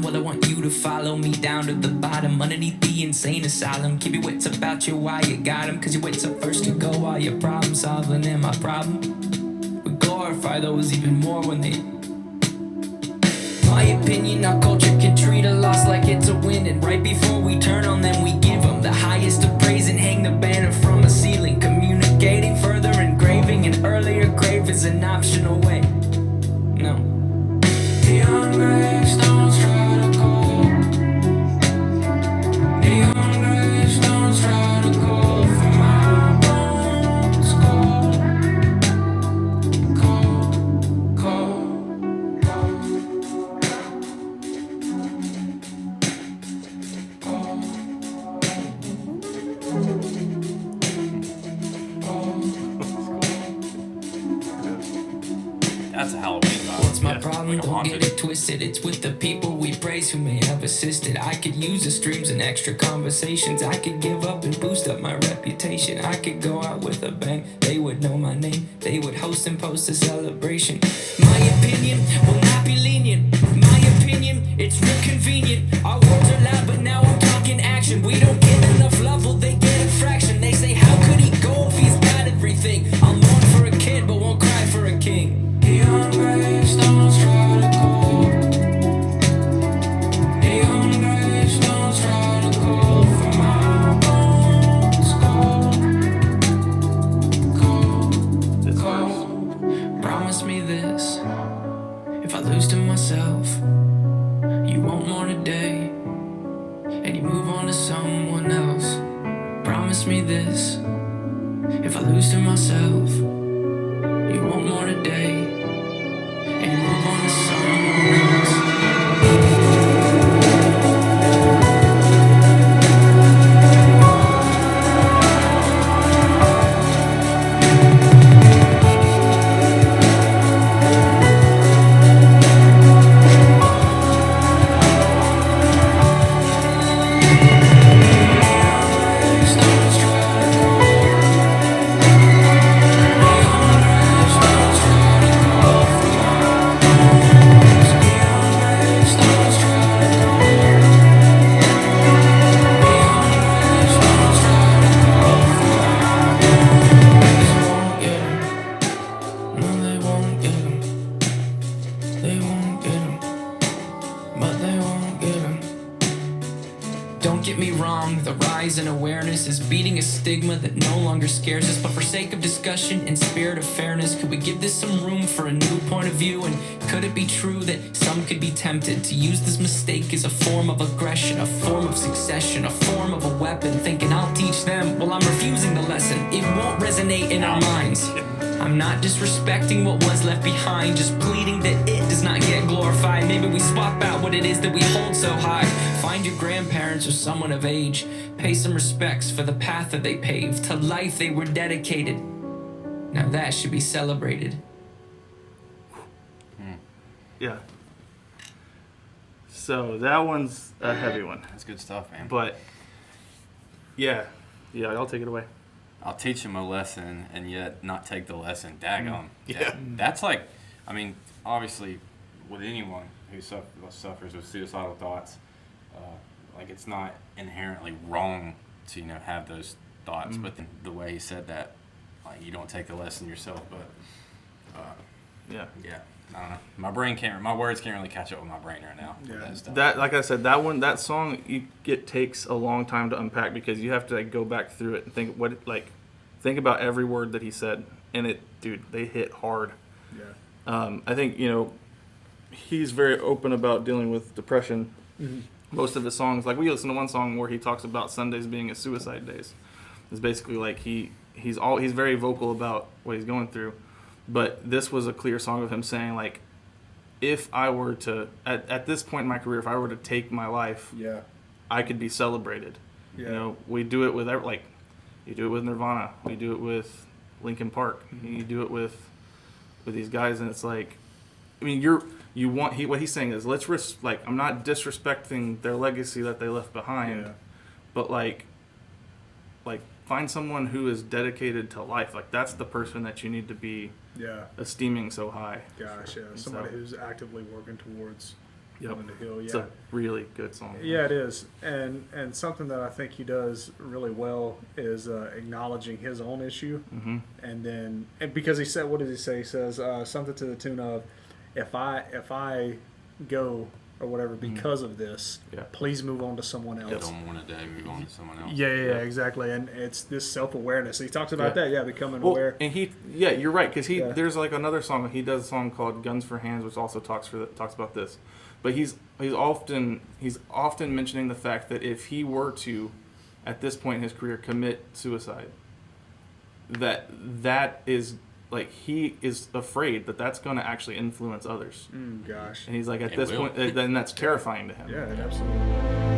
Well, I want you to follow me down to the bottom, underneath the insane asylum. Keep your wits about you while you got 'em, 'cause your wits are first to go while you're problem solving. And my problem, we glorify those even more when they... My opinion, our culture can treat a loss like it's a win, and right before we turn on them, we give them the highest of praise and hang the banner from a ceiling. Communicating further, engraving an earlier grave is an optional way. No. Neon gravestones try to call. Neon gravestones try to call for my bones. Call. That's a Halloween vibe. What's my problem? Don't get it twisted. It's with the people we praise who may have assisted. I could use the streams and extra conversations. I could give up and boost up my reputation. I could go out with a bang. They would know my name. They would host and post a celebration. My opinion will not be lenient. My opinion, it's real convenient. Our words are loud, but now I'm talking action. We don't get enough love, well, they get a fraction. They say, how could he go if he's got everything? I'll mourn for a kid, but won't cry for a king. Neon gravestones try to call. Neon gravestones try to call for my bones. Call. Promise me this. If I lose to myself, you won't mourn a day, and you move on to someone else. Promise me this. If I lose to myself, you won't mourn a day, and you move on to someone else. Don't get me wrong, the rise in awareness is beating a stigma that no longer scares us. But for sake of discussion and spirit of fairness, could we give this some room for a new point of view? And could it be true that some could be tempted to use this mistake as a form of aggression, a form of succession, a form of a weapon, thinking I'll teach them? Well, I'm refusing the lesson. It won't resonate in our minds. I'm not disrespecting what was left behind, just pleading that it does not get glorified. Maybe we swap out what it is that we hold so high. Find your grandparents or someone of age. Pay some respects for the path that they paved, to life they were dedicated. Now that should be celebrated. Yeah. So that one's a heavy one. That's good stuff, man. But yeah, I'll take it away. I'll teach him a lesson and yet not take the lesson. Daggone. Yeah. That's like, I mean, obviously, with anyone who suffers with suicidal thoughts, like it's not inherently wrong to have those thoughts. But the way he said that, like you don't take the lesson yourself. But yeah, I don't know. My words can't really catch up with my brain right now. Yeah. That, like I said, that song, it takes a long time to unpack because you have to go back through it and think about every word that he said, and they hit hard. Yeah. I think he's very open about dealing with depression. Mm-hmm. Most of his songs, like we listen to one song where he talks about Sundays being his suicide days. It's basically like he's very vocal about what he's going through. But this was a clear song of him saying, like, if I were to, at this point in my career, if I were to take my life, I could be celebrated. Yeah. We do it with, like, you do it with Nirvana. We do it with Linkin Park. Mm-hmm. You do it with these guys, and it's like, I mean, what he's saying is, I'm not disrespecting their legacy that they left behind, but like find someone who is dedicated to life. Like that's the person that you need to be esteeming so high. Gosh, yeah. Somebody who's actively working towards on the hill. It's a really good song. Yeah, it is, and something that I think he does really well is acknowledging his own issue, and then because he said, what does he say? He says something to the tune of, "If I go or whatever because of this, please move on to someone I else." don't want to move on to someone else. Yeah, exactly, and it's this self-awareness. He talks about that, becoming Well, aware. and you're right, because there's like another song he does a song called "Guns for Hands," which also talks about this, but he's often mentioning the fact that if he were to, at this point in his career, commit suicide, that is like he is afraid that that's going to actually influence others. Gosh. And he's like, at It this will. point, then that's terrifying to him. Yeah, it absolutely.